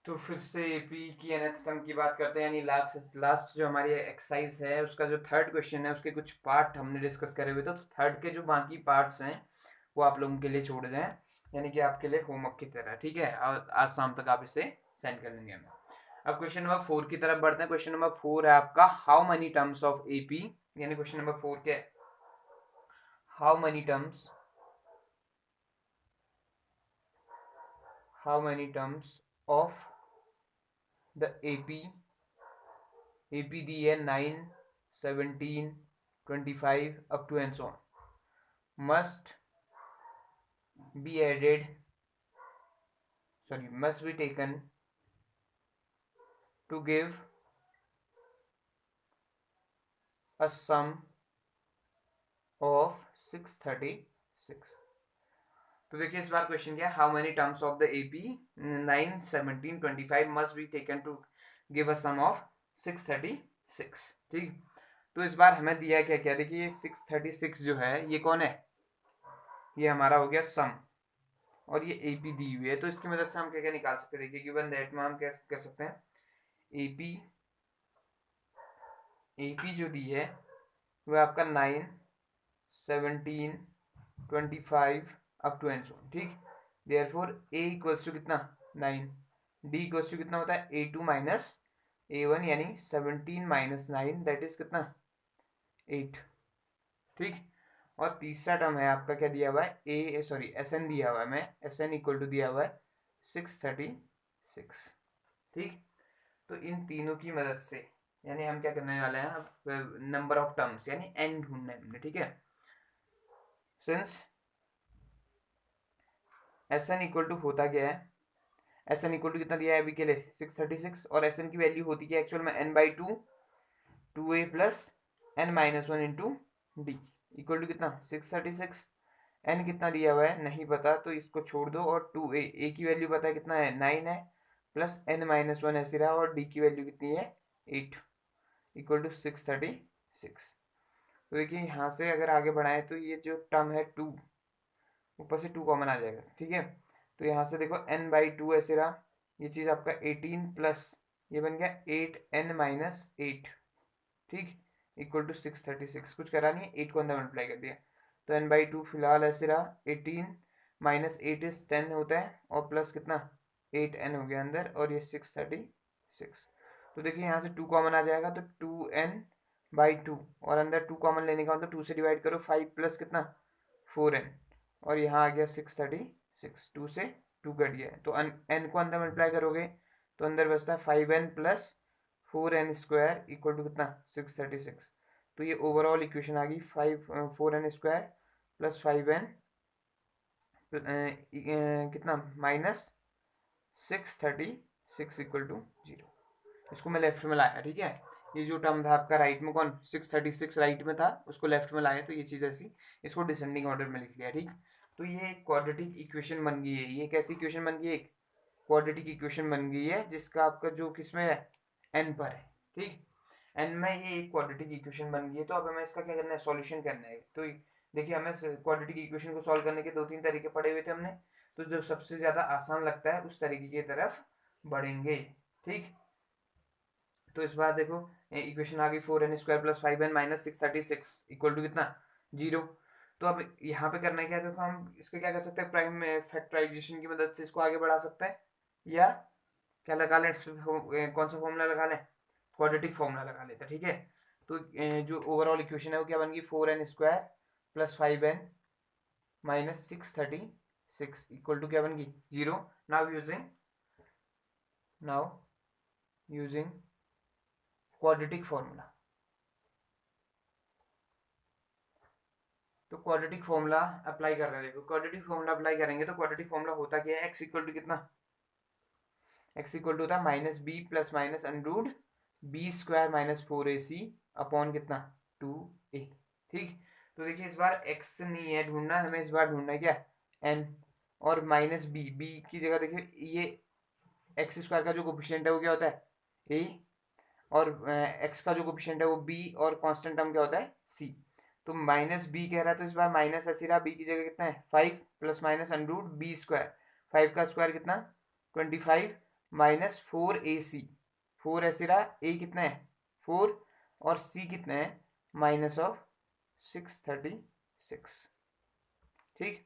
तो फिर से एपी की nth टर्म की बात करते हैं, यानी लास्ट लास्ट जो हमारी एक्सरसाइज है उसका जो थर्ड क्वेश्चन है उसके कुछ पार्ट हमने डिस्कस करे हुए थे, तो थर्ड के जो बाकी पार्ट्स हैं वो आप लोगों के लिए छोड़ दें, यानी कि आपके लिए होमवर्क की तरह, ठीक है। और आज शाम तक आप इसे सेंड कर लेंगे हमें। अब क्वेश्चन नंबर 4 की तरफ बढ़ते हैं। क्वेश्चन नंबर 4 है आपका how many terms of AP, यानी क्वेश्चन नंबर 4 के how many terms of the AP दी है 9, 17, 25 up to and so must be added, must be taken to give a sum of 636। तो देखिए इस बार क्वेश्चन क्या है, how many terms of the AP 9, 17, 25 must be taken to give a sum of 636, ठीक। तो इस बार हमें दिया क्या क्या, देखिए 636 जो है ये कौन है, ये हमारा हो गया सम, और ये एपी दी हुई है, तो इसकी मदद से हम क्या क्या निकाल सकते हैं। देखिए गिवन दैट में हम क्या कर सकते हैं, एपी एपी जो दी है वह आपका 9, 17, 25 अप टू एंड सो, ठीक। देयरफॉर ए इक्वल्स टू कितना 9, डी इक्वल्स टू कितना होता है A2 माइनस A1, यानी 17 माइनस 9 दैट इज कितना 8, ठीक। और तीसरा टर्म है आपका क्या दिया हुआ है, ए सॉरी एस एन दिया हुआ है, मैं एस एन इक्वल टू दिया हुआ है 636, ठीक। तो इन तीनों की मदद से यानी हम क्या करने वाले हैं, अब नंबर ऑफ टर्म्स यानी एन ढूंढना है हमने, ठीक है। Since S n equal to होता क्या है, एस एन इक्वल टू कितना दिया है अभी के लिए 636, और एस एन की वैल्यू होती क्या एक्चुअल में n/2 2a plus n-1 into d equal to कितना 636। एन कितना दिया हुआ है नहीं पता, तो इसको छोड़ दो, और 2a ए की वैल्यू पता है कितना है 9 है, प्लस n-1 ऐसे रहा, और डी की वैल्यू कितनी है 8 इक्वल टू 636। तो देखिए यहाँ से अगर आगे बढ़ाएं तो ये जो टर्म है 2, ऊपर से 2 कॉमन आ जाएगा, ठीक है। तो यहाँ से देखो n/2 ऐसे रहा, ये चीज़ आपका 18 प्लस ये बन गया 8n-8, ठीक, इक्वल टू 636। कुछ करा नहीं है, 8 को अंदर मल्टीप्लाई कर दिया, तो n/2 फिलहाल ऐसे रहा, 18 माइनस 8 इज 10 होता है, और प्लस कितना 8n हो गया अंदर, और ये 636। तो देखिए यहाँ से 2 कॉमन आ जाएगा, तो 2n/2, और अंदर 2 कॉमन लेने का मतलब 2 से डिवाइड करो, 5 प्लस कितना 4n, और यहाँ आ गया 636, 2 से 2 कट गया, तो n को अंदर मल्टीप्लाई करोगे तो अंदर बचता है 5n plus 4n² equal to कितना 636। तो ये ओवरऑल इक्वेशन आ गई 4n² प्लस 5n कितना माइनस 636 इक्वल टू 0। इसको मैं लेफ्ट में लाया, ठीक है। ये जो टर्म था आपका राइट में, कौन 636 राइट में था, उसको लेफ्ट में लाया, तो ये चीज़ ऐसी इसको डिसेंडिंग ऑर्डर में लिख लिया, ठीक। तो ये एक क्वाड्रेटिक इक्वेशन बन गई है, ये कैसी इक्वेशन बन गई है, एक क्वाड्रेटिक इक्वेशन बन गई है, जिसका आपका जो किसमें है एन पर है, ठीक। एन में ये एक क्वाड्रेटिक इक्वेशन बन गई है, तो अब हमें इसका क्या करना है, सॉल्यूशन करना है। तो देखिए हमें क्वाड्रेटिक इक्वेशन को सॉल्व करने के 2-3 तरीके पढ़े हुए थे हमने, तो जो सबसे ज़्यादा आसान लगता है उस तरीके की तरफ बढ़ेंगे, ठीक। तो इस बार देखो इक्वेशन आ गई 4n² plus 5n minus 636 equal to कितना 0। तो अब यहाँ पे करना है क्या, देखो हम इसका क्या कर सकते हैं, प्राइम फैक्टराइजेशन की मदद से इसको आगे बढ़ा सकते हैं, या क्या लगा लें कौन सा फॉर्मूला लगा लें, क्वाड्रेटिक फॉर्मूला लगा लेते हैं, ठीक है। तो जो ओवरऑल इक्वेशन है वो क्या बन गई 4n² plus 5n minus 636 equal to क्या बन गई 0। नाउ यूजिंग क्वाड्रेटिक फॉर्मूला, तो क्वाड्रेटिक फॉर्मूला अप्लाई कर रहे हैं। देखो क्वाड्रेटिक फॉर्मूला अप्लाई करेंगे तो क्वाड्रेटिक फॉर्मूला होता क्या है, एक्स इक्वल टू कितना, एक्स इक्वल टू होता है minus b plus minus under root b² minus 4ac upon कितना 2a, ठीक। तो देखिए इस बार x नहीं है ढूंढना, हमें इस बार ढूंढना है क्या n, और माइनस b की जगह देखिए ये x² का जो कोफिशिएंट है वो क्या होता है a, और x का जो कोफिशिएंट है वो b, और कांस्टेंट टर्म क्या होता है c। तो माइनस बी कह रहा है, तो इस बार माइनस ऐसे रहा, बी की जगह कितना है 5 प्लस माइनस अंडरूट b², 5 का स्क्वायर कितना 25, माइनस 4ac, 4 ऐसे रहा, a कितना है 4 और c कितना है माइनस ऑफ 636, ठीक।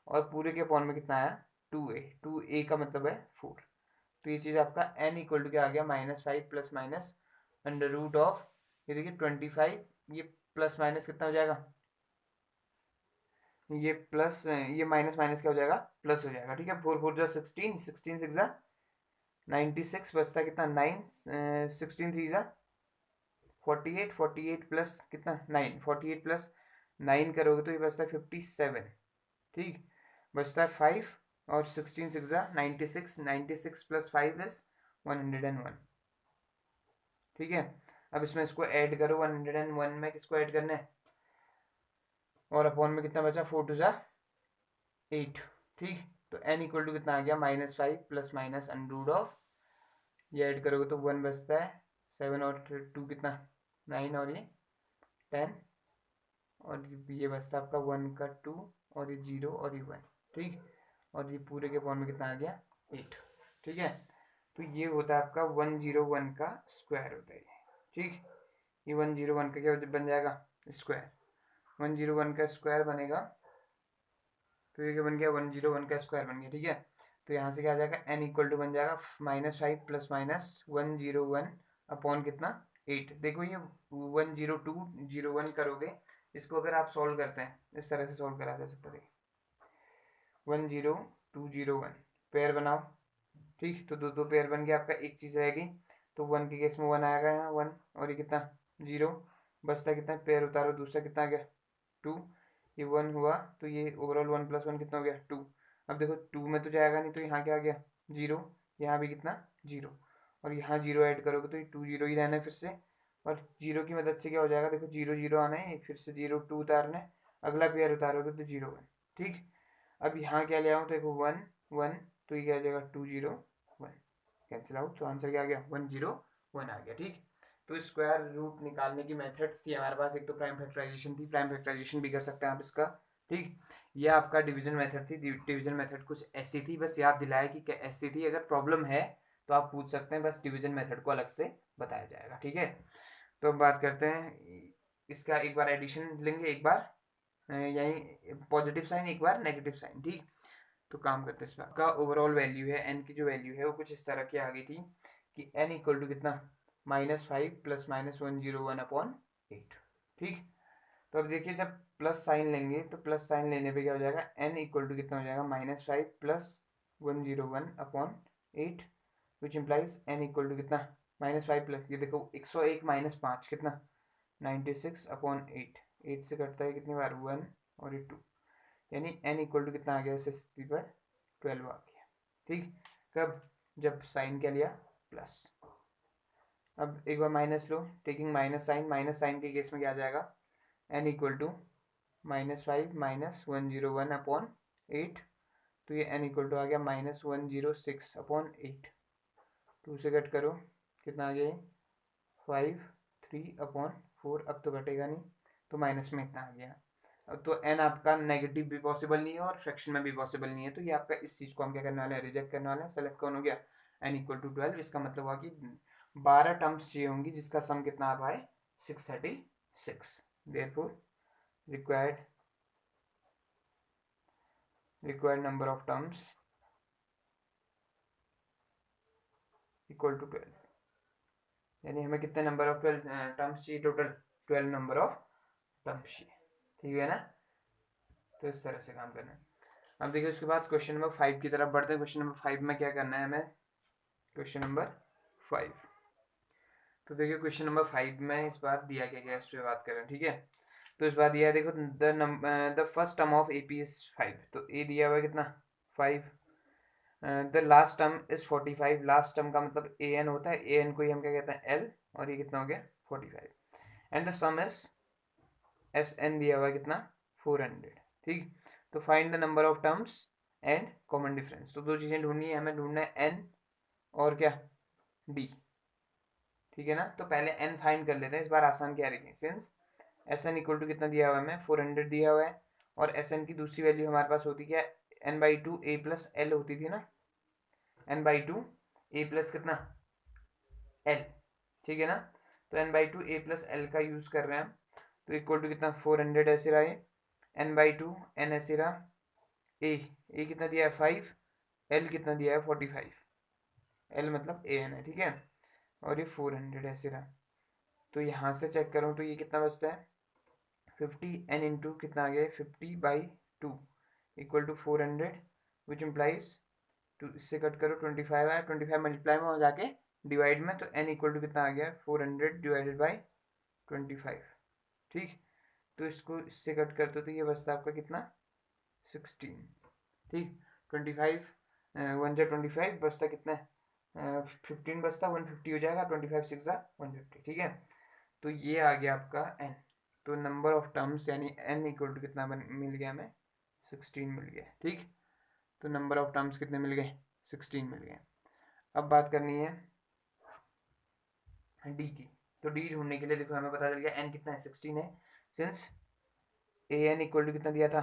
और पूरे के अपॉन में कितना आया 2a, 2a का मतलब है 4। तो ये चीज़ आपका n इक्वल टू क्या आ गया -5 plus minus under root of, ये देखिए 25, ये प्लस माइनस कितना हो जाएगा, ये प्लस ये माइनस माइनस क्या हो जाएगा प्लस हो जाएगा, ठीक है। 4 4 जा 16, 16 6 जा 96, बचता कितना 9, 16 3 जा 48, 48 प्लस कितना 9, 48 प्लस 9 करोगे तो ये बचता है 57, ठीक। बचता है 5 और 16 6 जा 96, 96 प्लस 5 इज 101, ठीक है। अब इसमें इसको ऐड करो, 101 में किसको ऐड करना है, और अपॉन में कितना बचा 4 2 जा 8, ठीक। तो n इक्वल टू कितना आ गया -5 प्लस माइनस अंडर ऑफ, ये ऐड करोगे तो 1 बचता है, 7 और 2 कितना 9 और ये 10, और ये बचता है आपका 1 का 2 और ये 0 और ये 1, ठीक। और ये पूरे के फॉर्म में कितना आ गया 8, ठीक है। तो ये होता है आपका 101 का स्क्वायर होता है, ठीक। ये 101 का क्या बन जाएगा स्क्वायर, 101 का स्क्वायर बनेगा, तो ये क्या बन गया 101 का स्क्वायर बन गया, ठीक है। तो यहाँ से क्या आ जाएगा n इक्वल टू बन जाएगा -5 प्लस माइनस 101 अपॉन कितना 8। देखो ये 10201 करोगे, इसको अगर आप सॉल्व करते हैं इस तरह से सॉल्व करा जा सकता है, 10201 पेयर बनाओ, ठीक। तो दो दो पेयर बन गया, आपका एक चीज़ रहेगी, तो 1 के केस में 1 आएगा यहाँ 1, और ये कितना 0, बचता कितना पेयर उतारो, दूसरा कितना आ गया 2, ये 1 हुआ, तो ये ओवरऑल 1 प्लस 1 कितना हो गया 2। अब देखो 2 में तो जाएगा नहीं, तो यहाँ क्या आ गया 0, यहाँ भी कितना 0, और यहाँ 0 ऐड करोगे तो ये 2 0 ही रहना है फिर से, और 0 की मदद से क्या हो जाएगा, देखो 0 0 आना है, फिर से 0 2 उतारना है, अगला पेयर उतारोगे तो 0 1, ठीक। अब यहाँ क्या ले आऊँ, तो देखो 1 1, तो ये क्या आ जाएगा 2 0 1, कैंसिल आउट, तो आंसर क्या आ गया 101 आ गया, ठीक। तो स्क्वायर रूट निकालने की मेथड्स थी हमारे पास, एक तो प्राइम फैक्टराइजेशन थी, प्राइम फैक्टराइजेशन भी कर सकते हैं आप इसका, ठीक। ये आपका डिवीजन मेथड थी, डिवीजन मेथड कुछ ऐसी थी, बस याद दिलाया कि क्या ऐसी थी, अगर प्रॉब्लम है तो आप पूछ सकते हैं, बस डिवीजन मेथड को अलग से बताया जाएगा, ठीक है। तो अब बात करते हैं इसका, एक बार एडिशन लेंगे, एक बार यही पॉजिटिव साइन, एक बार नेगेटिव साइन, ठीक। तो काम करते हैं, इस बार का ओवरऑल वैल्यू है n की, जो वैल्यू है वो कुछ इस तरह की आ गई थी कि n इक्वल टू कितना -5 प्लस माइनस 101 अपॉन 8, ठीक। तो अब देखिए जब प्लस साइन लेंगे तो प्लस साइन लेने पे क्या हो जाएगा, n इक्वल टू कितना हो जाएगा -5 plus 101 upon 8, which implies n equal to कितना -5 प्लस, ये देखो 101 माइनस 5 कितना 96 अपॉन 8, 8 से कटता है कितनी बार 1 और ये 2, यानी n इक्वल टू कितना आ गया इस स्थिति पर 12 आ गया, ठीक। कब, जब साइन क्या लिया प्लस। अब एक बार माइनस लो, टेकिंग माइनस साइन के केस में क्या आ जाएगा, n equal to -5 minus 101 upon 8, तो ये n इक्वल टू आ गया -106 अपॉन 8, 2 से कट करो कितना आ गया 5 3 अपॉन 4, अब तो घटेगा नहीं, तो माइनस में इतना आ गया। अब तो n आपका नेगेटिव भी पॉसिबल नहीं है और फ्रैक्शन में भी पॉसिबल नहीं है, तो ये आपका इस चीज़ को हम क्या करने वाले हैं, रिजेक्ट करने वाले हैं। सेलेक्ट कौन हो गया n इक्वल टू 12, इसका मतलब हुआ कि 12 टर्म्स चाहिए होंगी जिसका सम कितना आ पाए 636, therefore required number of terms equal to 12, यानी हमें कितने नंबर ऑफ 12 टर्म्स चाहिए, टोटल 12 नंबर ऑफ टर्म्स चाहिए, ठीक है ना। तो इस तरह से काम करना है। अब देखिए उसके बाद क्वेश्चन नंबर 5 की तरफ बढ़ते हैं। क्वेश्चन नंबर 5 में क्या करना है हमें, क्वेश्चन नंबर 5, तो देखिए क्वेश्चन नंबर 5 में इस बार दिया क्या गया, इस पर बात करें, ठीक है। तो इस बार दिया है, देखो the first term of AP is 5, तो ए दिया हुआ है कितना 5, the last term is 45, last term का मतलब AN होता है, AN को ही हम क्या कहते हैं L, और ये कितना हो गया 45, and the some is SN दिया हुआ है कितना 400, ठीक। तो find the number of terms and common difference, तो दो चीज़ें ढूंढनी है हमें, ढूंढना है n और क्या d, ठीक है ना। तो पहले n फाइंड कर लेते हैं, इस बार आसान क्या रखें, सिंस SN इक्वल टू कितना दिया हुआ है हमें 400 दिया हुआ है, और SN की दूसरी वैल्यू हमारे पास होती क्या n/2 a प्लस l होती थी ना, n/2 ए प्लस कितना एल, ठीक है ना। तो n by two a plus l का यूज कर रहे हैं हम, तो इक्वल टू कितना 400 ऐसे रहा है, एन बाई टू एन ऐसे रहा, ए कितना दिया है 5, एल कितना दिया है 45, एल मतलब ए एन है, ठीक है। और ये 400 ऐसे रहा, तो यहाँ से चेक करूँ तो ये कितना बचता है 50 एन इंटू कितना आ गया 50/2 equal to 400 which implies two, इससे कट करो 25 आया, 25 मल्टीप्लाई में हो जाके डिवाइड में, तो n इक्वल टू कितना आ गया 400 डिवाइडेड बाई 25, ठीक। तो इसको इससे कट करते तो ये बचता आपका कितना 16, ठीक। 25 1 जा 25 बचता कितना 15 बचता 150 हो जाएगा, 25 6 जा 150, ठीक है। तो ये आ गया आपका n, तो नंबर ऑफ टर्म्स यानी n इक्वल टू कितना मिल गया हमें 16 मिल गया, ठीक। तो नंबर ऑफ टर्म्स कितने मिल गए 16 मिल गए। अब बात करनी है डी की, तो डी ढूंढने के लिए देखो हमें पता चल गया n कितना है 16 है, since a n equal to कितना दिया था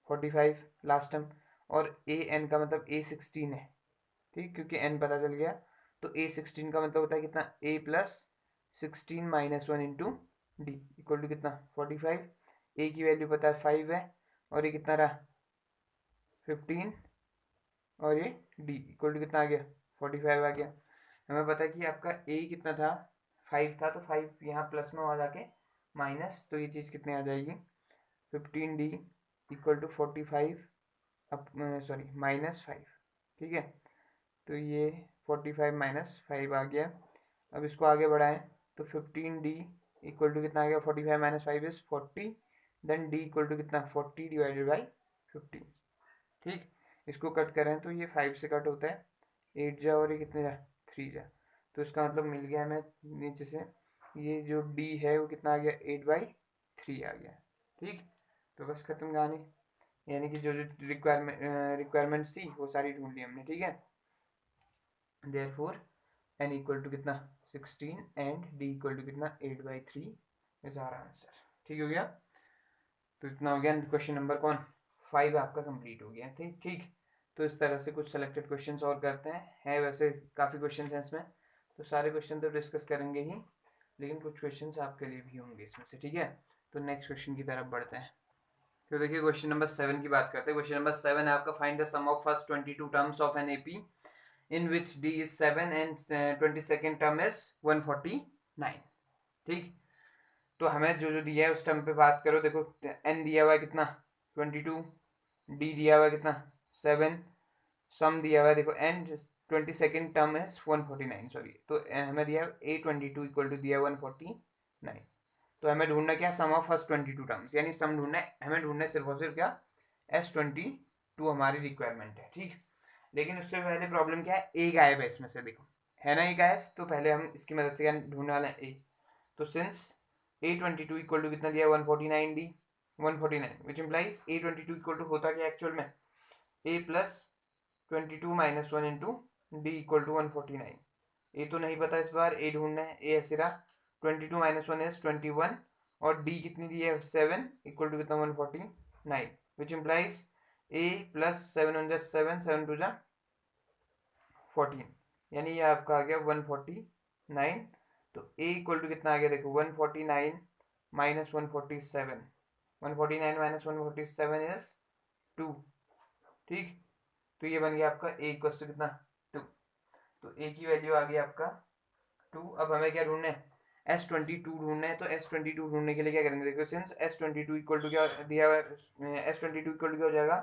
45 लास्ट टाइम, और ए एन का मतलब ए 16 है, ठीक, क्योंकि n पता चल गया। तो ए 16 का मतलब होता है कितना a plus 16 minus 1 into d equal to कितना 45, ए की वैल्यू पता है 5 है, और ये कितना रहा 15, और ये डी इक्वल टू कितना आ गया 45 आ गया। हमें पता है कि आपका ए कितना था 5 था, तो 5 यहाँ प्लस में आ जाके माइनस, तो ये चीज़ कितने आ जाएगी 15d इक्वल टू 45 अब सॉरी -5, ठीक है। तो ये 45 -5 आ गया। अब इसको आगे बढ़ाएं तो 15d इक्वल टू कितना आ गया 45 -5 is 40, then d equal to कितना 40 डिवाइडेड बाई 15, ठीक। इसको कट करें तो ये 5 से कट होता है 8 जा, और ये कितने जा 3 जा, तो इसका मतलब मिल गया हमें नीचे से ये जो d है वो कितना आ गया 8/3 आ गया, ठीक। तो बस खत्म कहानी, यानी कि जो जो रिक्वायरमेंट्स थी वो सारी ढूंढ ली हमने, ठीक है। देयरफॉर n इक्वल टू कितना 16 एंड d इक्वल टू कितना 8/3 इज आवर आंसर, ठीक हो गया। तो इतना हो गया, क्वेश्चन नंबर 5 आपका कंप्लीट हो गया, ठीक ठीक। तो इस तरह से कुछ सेलेक्टेड क्वेश्चंस और करते हैं वैसे काफ़ी क्वेश्चंस हैं इसमें, तो सारे क्वेश्चन तो डिस्कस करेंगे ही, लेकिन कुछ क्वेश्चंस आपके लिए भी होंगे इसमें से, ठीक है। तो नेक्स्ट क्वेश्चन की तरफ बढ़ते हैं। तो देखिए क्वेश्चन नंबर 7 की बात करते हैं। क्वेश्चन नंबर 7 है आपका, find the sum of first 22 terms of an AP in which d is 7 and 22nd term is 149, ठीक। तो हमें जो जो दिया है उस टर्म पे बात करो। देखो n दिया हुआ है कितना 22, d दिया हुआ है कितना 7, सम दिया हुआ है देखो n 22nd टर्म है 149, सॉरी, तो हमें दिया है a22 इक्वल टू दिया है 149। तो हमें ढूंढना क्या सम ऑफ फर्स्ट 22 टर्म्स, यानी सम ढूंढना है, हमें ढूंढना है सिर्फ और सिर्फ क्या S22 हमारी रिक्वायरमेंट है, ठीक। लेकिन उससे पहले प्रॉब्लम क्या है, ए गायब है इसमें से, देखो है ना ये गायब, तो पहले हम इसकी मदद से क्या ढूंढने वाले हैं ए। तो सिंस a22 इक्वल टू कितना दिया 149d 149 which implies a22 equal to होता क्या एक्चुअल में a plus 22 minus 1 into d equal to 149। A तो नहीं पता इस बार, ए ढूंढना है, ए ऐसे रहा 22 माइनस 1 इज 21, और डी कितनी दी है 7 इक्वल टू कितना 149 विच इम्प्लाइज ए प्लस 7 1 जा 7 7 2 जा 14, यानी ये आपका आ गया 149। तो a इक्वल टू कितना आ गया देखो 149 माइनस 147, 149 माइनस 147 इज 2, ठीक। तो ये बन गया आपका a इक्वल टू कितना 2, तो a की वैल्यू आ गई आपका 2। अब हमें क्या ढूंढना है S22 ढूंढना है, तो S22 ढूंढने के लिए क्या करेंगे, देखो सिंस S22 इक्वल टू क्या दिया हुआ है, S22 इक्वल टू क्या हो जाएगा,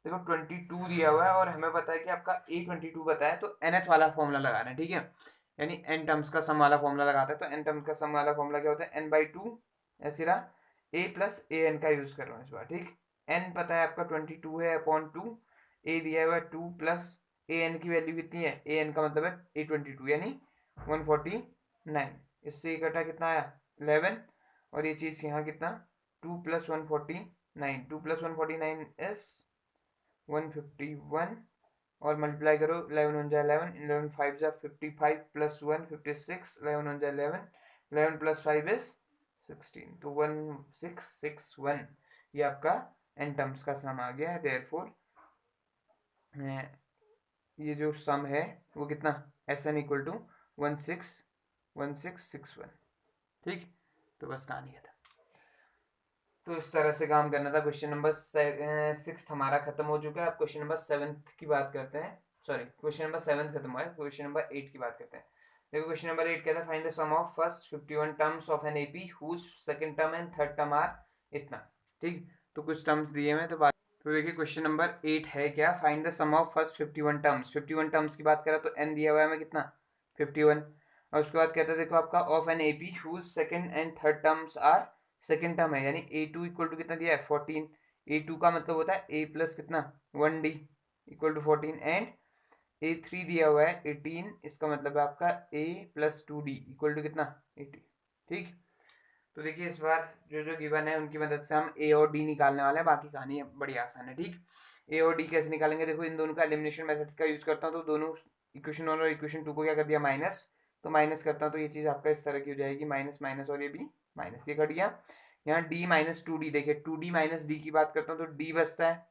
देखो 22 दिया हुआ है और हमें पता है कि आपका A22 पता है, तो nth वाला फॉर्मूला लगाना है, ठीक है। यानी n टर्म्स का सम वाला फॉर्मूला लगाता है, तो n टर्म्स का सम वाला फॉर्मूला क्या होता है n/2 ऐसे रहा a प्लस ए एन का यूज कर रहा हूँ इस बार, ठीक। n पता है आपका 22 है अपॉन 2, a दिया हुआ है 2 प्लस ए एन की वैल्यू कितनी है, ए एन का मतलब है A22 यानी 149, इससे इकट्ठा कितना आया 11, और ये चीज़ यहाँ कितना 2 प्लस 149, 2 प्लस 149 इज 151, और मल्टीप्लाई करो 11 1 जा 11, 11 5 जा 55 प्लस 1 56, 11 1 जा 11, 11 प्लस 5 इज 16, तो 1661 ये आपका n टर्म्स का सम आ गया है। देयरफॉर ये जो सम है वो कितना, एस एन इक्वल टू 1661। ठीक, तो बस कहानी खत्म। तो इस तरह से काम करना था। क्वेश्चन नंबर 6 हमारा खत्म हो चुका है। अब क्वेश्चन नंबर 7 की बात करते हैं। सॉरी, क्वेश्चन नंबर 7 खत्म हुआ है, क्वेश्चन नंबर 8 की बात करते हैं। देखो क्वेश्चन नंबर 8 कहता है find the sum of first 51 terms of an AP whose second term and third term are इतना। ठीक, तो कुछ टर्म्स दिए हैं तो बात। तो देखिए क्वेश्चन नंबर 8 है क्या, find the sum of first 51 terms. 51 terms की बात करें तो एन दिया हुआ है हमें कितना, 51। और उसके बाद कहता है देखो आपका of an AP whose second and third terms are, second term है यानी ए टू इक्वल टू कितना दिया है 14। ए टू का मतलब होता है ए प्लस कितना 1d equal to 14 and a three दिया हुआ है 18, इसका मतलब है आपका ए प्लस 2d इक्वल टू कितना 18। ठीक, तो देखिए इस बार जो जो गिवन है उनकी मदद से हम ए और डी निकालने वाले हैं। बाकी कहानी बड़ी आसान है। ठीक, ए और डी कैसे निकालेंगे, देखो इन दोनों का एलिमिनेशन मेथड का यूज करता हूँ। तो दोनों इक्वेशन वन और इक्वेशन टू को क्या कर दिया माइनस, तो माइनस करता हूँ तो ये चीज आपका इस तरह की हो जाएगी, माइनस माइनस और ये भी माइनस, ये कट गया। यहाँ डी माइनस 2d, देखिए 2d माइनस डी की बात करता हूँ तो डी बचता है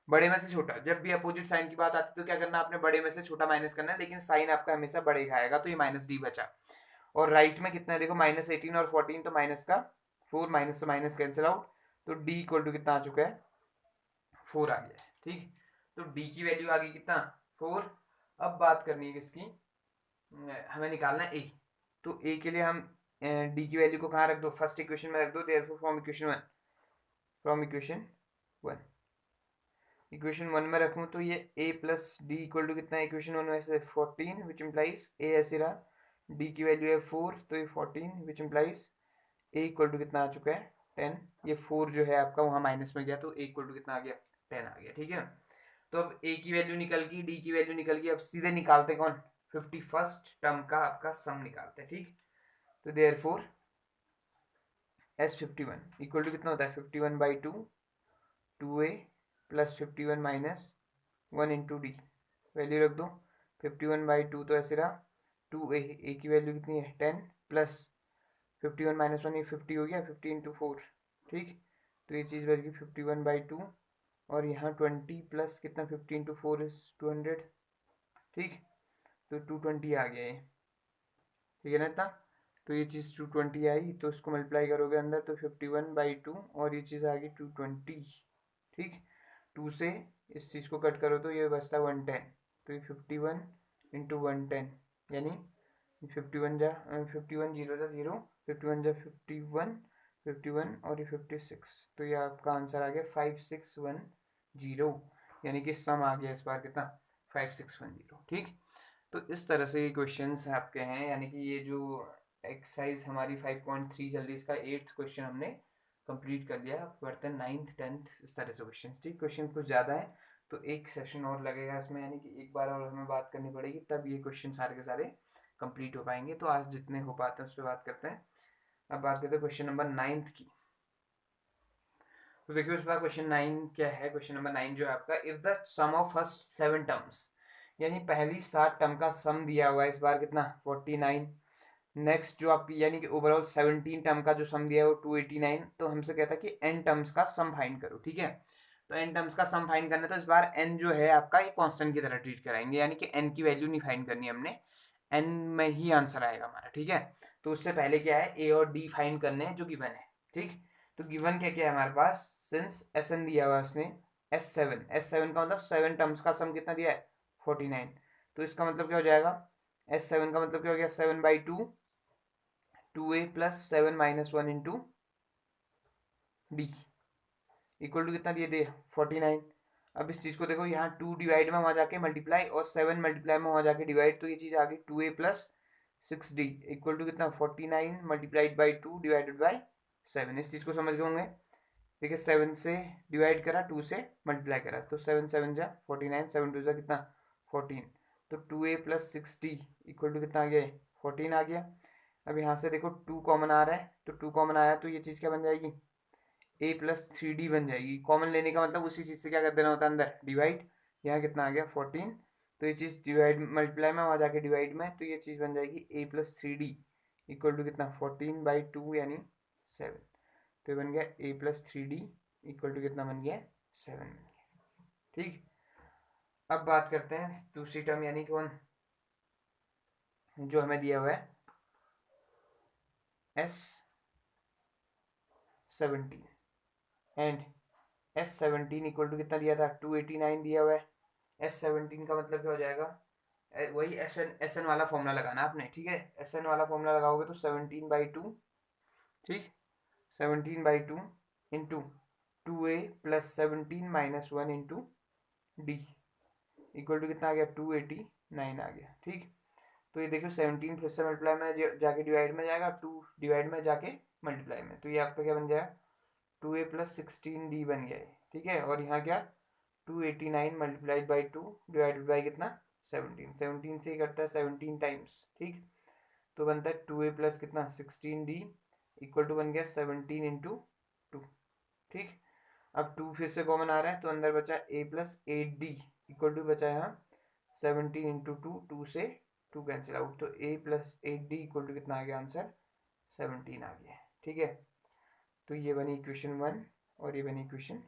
बड़े में से छोटा। जब भी अपोजिट साइन की बात आती है तो क्या करना, आपने बड़े में से छोटा माइनस करना है, लेकिन साइन आपका हमेशा बड़े का आएगा, तो ये माइनस डी बचा। और राइट में कितना है देखो माइनस 18 और 14, तो माइनस का 4, माइनस से माइनस कैंसिल आउट, तो डी इक्वल टू कितना आ चुका है 4 आ गया है। ठीक, तो डी की वैल्यू आ गई कितना 4। अब बात करनी है किसकी, हमें निकालना है ए। तो ए के लिए हम डी की वैल्यू को कहाँ रख दो, फर्स्ट इक्वेशन में रख दो, therefore from equation 1, from equation 1, equation 1 में रखूँ तो ये a plus d equal to कितना है इक्वेशन 1 में से 14 विच इम्प्लाइज a ऐसे रहा, d की वैल्यू है 4 तो ये 14 which implies a equal to कितना आ चुका है 10। ये 4 जो है आपका वहाँ माइनस में गया तो a इक्वल टू कितना आ गया 10 आ गया। ठीक है, तो अब a की वैल्यू निकल गई, d की वैल्यू निकल गई। अब सीधे निकालते कौन, 51st टर्म का आपका सम निकालते हैं। ठीक, तो देयरफॉर S51 इक्वल टू कितना होता है 51/2 2a plus 51 minus 1 into D, value रख दो 51/2 तो ऐसे रहा 2a, a की वैल्यू कितनी है 10 प्लस 51 माइनस 1, ये 50 हो गया, 50 इंटू 4। ठीक, तो ये चीज़ बच गई 51/2 और यहाँ 20 प्लस कितना 50 इंटू 4 इज 200। ठीक, तो 220 आ गया ये, ठीक है ना इतना। तो ये चीज़ 220 आई तो इसको मल्टीप्लाई करोगे अंदर तो 51/2 और ये चीज़ आ गई 220। ठीक, 2 से इस चीज़ को कट करो तो ये बचता 110, तो ये 51 इंटू 110 यानी 51 जा 51 जीरो जा जीरो, 51 जा 51, 51 और ये 56, तो ये आपका आंसर आ गया 5610, यानी कि सम आ गया इस बार कितना 5610। ठीक, तो इस तरह से ये क्वेश्चंस आपके हैं, यानी कि ये जो एक्सरसाइज हमारी 5.3 चल रही है इसका 8th क्वेश्चन हमने कंप्लीट कर लिया। अब करते हैं 9th 10th इस तरह से क्वेश्चन। ठीक, क्वेश्चन कुछ ज़्यादा है तो एक सेशन और लगेगा इसमें, यानी कि एक बार और हमें बात करनी पड़ेगी तब ये क्वेश्चन सारे के सारे कंप्लीट हो पाएंगे। तो आज जितने हो पाते हैं उस पर बात करते हैं। अब बात करते हैं क्वेश्चन नंबर 9th की। तो देखिए उस बार क्वेश्चन 9 क्या है, क्वेश्चन नंबर 9 जो है आपका, if the sum of first 7 terms, यानी पहली 7 टर्म का सम दिया हुआ है इस बार कितना 49। नेक्स्ट जो आप यानी कि ओवरऑल 17 टर्म का जो सम दिया है वो 289, तो हमसे कहता है कि एन टर्म्स का सम फाइंड करो। ठीक है, तो एन टर्म्स का सम फाइंड करना, तो इस बार एन जो है आपका ये कांस्टेंट की तरह ट्रीट कराएंगे, यानी कि एन की वैल्यू नहीं फाइंड करनी हमने, एन में ही आंसर आएगा हमारा। ठीक है, तो उससे पहले क्या है ए और डी फाइंड करने हैं जो गिवन है। ठीक, तो गिवन क्या क्या है हमारे पास, सिंस एस एन दिया हुआ है उसने S7 का मतलब 7 टर्म्स का सम कितना दिया है 49, तो इसका मतलब क्या हो जाएगा S7 का मतलब क्या हो गया 7/2 2a plus 7 minus 1 into d equal to कितना दिए दे 49। अब इस चीज़ को देखो, यहाँ 2 डिवाइड में वहाँ जाके मल्टीप्लाई और 7 मल्टीप्लाई में वहाँ जाके डिवाइड, तो ये चीज़ आ गई 2a plus 6d equal to कितना 49 मल्टीप्लाइड बाई 2 डिवाइडेड बाई 7। इस चीज़ को समझ गए होंगे। देखिए 7 से डिवाइड करा 2 से मल्टीप्लाई करा तो 7 7 जा 49, 7 2 जा कितना 14, तो 2a plus 6d equal to कितना आ गया 14 आ गया। अब यहाँ से देखो 2 कॉमन आ रहा है तो 2 कॉमन आया तो ये चीज़ क्या बन जाएगी a प्लस 3d बन जाएगी। कॉमन लेने का मतलब उसी चीज़ से क्या कर देना होता है अंदर डिवाइड, यहाँ कितना आ गया 14, तो ये चीज़ डिवाइड मल्टीप्लाई में वहाँ जाके डिवाइड में, तो ये चीज़ बन जाएगी a plus 3d equal to कितना 14/2 यानी 7, तो ये बन गया a plus 3d equal to कितना बन गया 7 बन गया। ठीक, अब बात करते हैं दूसरी टर्म यानी कौन, जो हमें दिया हुआ है S17 and S17 equal to कितना दिया था 289 दिया हुआ है। S17 का मतलब क्या हो जाएगा, वही एस एन वाला फॉर्मूला लगाना आपने, ठीक है। एस एन वाला फॉर्मूला लगाओगे तो 17/2, ठीक, 17/2 into 2a plus 17 - 1 into d equal to कितना आ गया 289 आ गया, ठीक। तो ये देखो 17 फिर से मल्टीप्लाई में जाके डिवाइड में जाएगा, 2 डिवाइड में जाके मल्टीप्लाई में, तो ये आपका क्या बन जाएगा 2a प्लस 16d बन गया है, ठीक है। और यहाँ क्या 289 मल्टीप्लाइड बाई 2 डिवाइडेड बाई कितना 17 से ही करता है 17 टाइम्स, ठीक। तो बनता है 2a प्लस कितना 16d इक्वल टू बन गया 17 × 2, ठीक। अब 2 फिर से कॉमन आ रहा है तो अंदर बचा a plus 8d equal to बचा यहाँ 17 × 2, 2 से 2 कैंसिल आउट, तो a plus 8d equal to कितना आ गया आंसर 17 आ गया, ठीक है। तो ये बनी इक्वेशन 1 और ये बनी इक्वेशन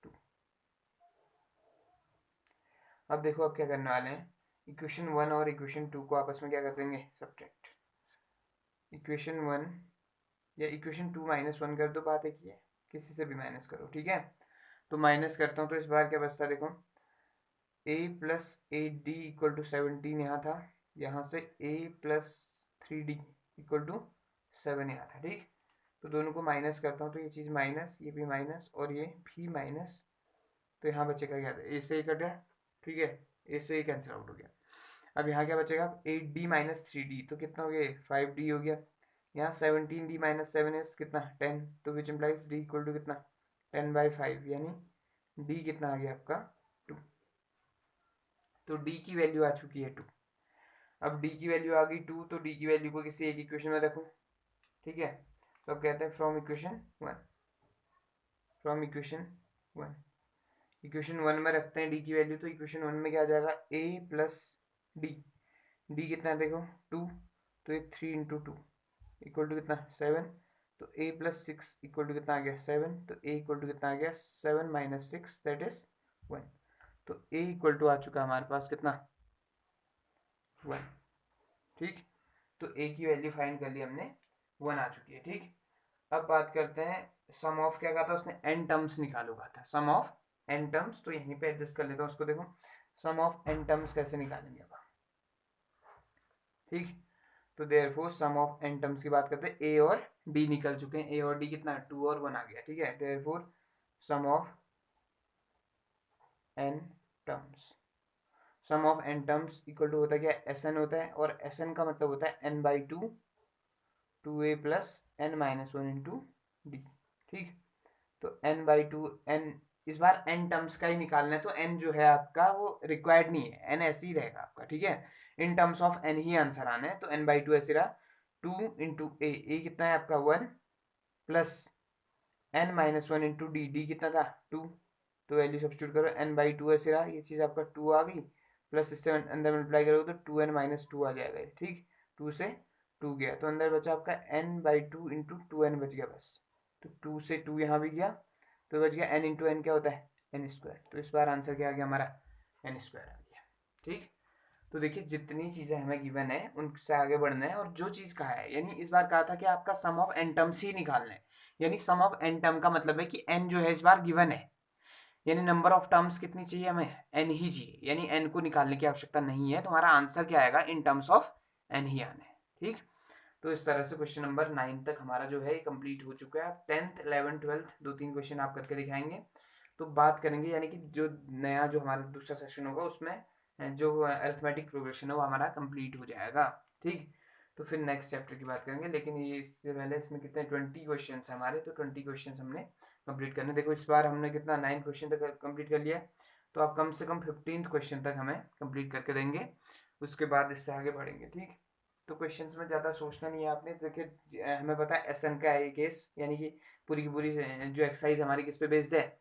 2। अब देखो अब क्या करने वाले हैं, इक्वेशन 1 और इक्वेशन 2 को आपस में क्या कर देंगे सब्ट्रैक्ट। इक्वेशन 1 या इक्वेशन 2 -1 कर दो, बात एक ही है, किसी से भी माइनस करो, ठीक है। तो माइनस करता हूँ तो इस बार क्या बचता है देखो a plus 8d equal to 17 यहाँ था, यहाँ से a plus 3d equal to 7 यहाँ था, ठीक। तो दोनों को माइनस करता हूँ तो ये चीज़ माइनस, ये भी माइनस और ये भी माइनस, तो यहाँ बचेगा क्या a से ही कटा, ठीक है, a से ही कैंसिल आउट हो गया। अब यहाँ क्या बचेगा 8d - 3d तो कितना हो गया 5d हो गया। यहाँ 17d - 7 इज कितना 10, तो which implies d equal to कितना 10/5 यानी d कितना आ गया आपका 2। तो d की वैल्यू आ चुकी है 2। अब d की वैल्यू आ गई 2 तो d की वैल्यू को किसी एक इक्वेशन में रखो, ठीक है। तो अब कहते हैं फ्रॉम इक्वेशन 1 इक्वेशन 1 में रखते हैं d की वैल्यू, तो इक्वेशन 1 में क्या आ जाएगा a प्लस d कितना है देखो 2, तो ये 3 × 2 इक्वल टू कितना 7, तो a प्लस 6 इक्वल टू कितना आ गया 7, तो a इक्वल टू कितना आ गया 7 - 6 दैट इज 1, तो a इक्वल टू आ चुका हमारे पास कितना 1, ठीक। तो a की वैल्यू फाइंड कर ली हमने 1 आ चुकी है, ठीक। अब बात करते हैं सम ऑफ क्या कहा था उसने n टर्म्स निकालो कहा था, सम ऑफ n टर्म्स, तो यहीं पे एडजस्ट कर लेता हूँ उसको। देखो सम ऑफ n टर्म्स कैसे निकालेंगे अब, ठीक। तो therefore sum of n terms की बात करते हैं, a और d निकल चुके हैं, a और d कितना 2 और 1 आ गया, ठीक है। Therefore sum of n terms, sum of n terms equal to होता है क्या Sn होता है, और Sn का मतलब होता है n/2 2a plus n - 1 into D, ठीक। तो n/2 n, इस बार n टर्म्स का ही निकालना है, तो n जो है आपका वो रिक्वायर्ड नहीं है, n ऐसे ही रहेगा आपका, ठीक है। In terms of n he answer आना है, तो n/2 ऐसे रहा 2 इंटू a कितना है आपका 1 प्लस n - 1 इंटू डी कितना था 2, तो वैल्यू सब्स्टिट्यूट करो n/2 ऐसे रहा, ये चीज़ आपका 2 आ गई, प्लस इससे अंदर मल्टीप्लाई करोगे तो 2n - 2 आ जाएगा, ठीक। 2 से 2 गया तो अंदर बचा आपका n/2 इंटू 2n बच गया बस, तो 2 से 2 यहाँ भी गया तो बच गया n इंटू n क्या होता है n², तो इस बार आंसर क्या आ गया हमारा n² आ गया, ठीक। तो देखिए जितनी चीज़ें हमें गिवन है उनसे आगे बढ़ना है, और जो चीज़ कहा है यानी इस बार कहा था कि आपका सम ऑफ n टर्म्स ही निकालना है, यानी सम ऑफ n टर्म का मतलब है कि n जो है इस बार गिवन है, यानी नंबर ऑफ टर्म्स कितनी चाहिए हमें n ही चाहिए, यानी n को निकालने की आवश्यकता नहीं है, तो हमारा आंसर क्या आएगा इन टर्म्स ऑफ n ही आना है, ठीक। तो इस तरह से क्वेश्चन नंबर 9 तक हमारा जो है कंप्लीट हो चुका है। 10th 11th 12th 2-3 क्वेश्चन आप करके दिखाएंगे, तो बात करेंगे यानी कि जो नया जो हमारा दूसरा सेशन होगा उसमें जो अरिथमेटिक प्रोग्रेशन है वो हमारा कंप्लीट हो जाएगा, ठीक। तो फिर नेक्स्ट चैप्टर की बात करेंगे, लेकिन ये इससे पहले इसमें कितने 20 क्वेश्चन है हमारे, तो 20 क्वेश्चन हमने कंप्लीट करने। देखो इस बार हमने कितना 9 क्वेश्चन तक कंप्लीट कर लिया, तो आप कम से कम 15th क्वेश्चन तक हमें कंप्लीट करके देंगे, उसके बाद इससे आगे बढ़ेंगे, ठीक। तो क्वेश्चंस में ज़्यादा सोचना नहीं है आपने, देखिए हमें पता है एसएन का है केस, यानी कि पूरी की पूरी जो एक्सरसाइज हमारी किस पे बेस्ड है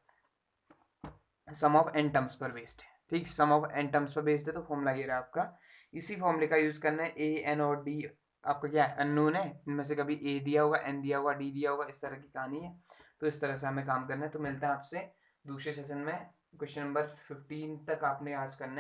सम ऑफ एन टर्म्स पर बेस्ड है, ठीक। सम ऑफ एन टर्म्स पर बेस्ड है, तो फॉर्मूला ये रहा आपका, इसी फॉर्मूले का यूज़ करना है। ए एन और डी आपका क्या है अननोन है, इनमें से कभी ए दिया होगा एन दिया होगा डी दिया होगा, इस तरह की कहानी है, तो इस तरह से हमें काम करना है। तो मिलते हैं आपसे दूसरे सेशन में क्वेश्चन नंबर 15 तक आपने आज करना है।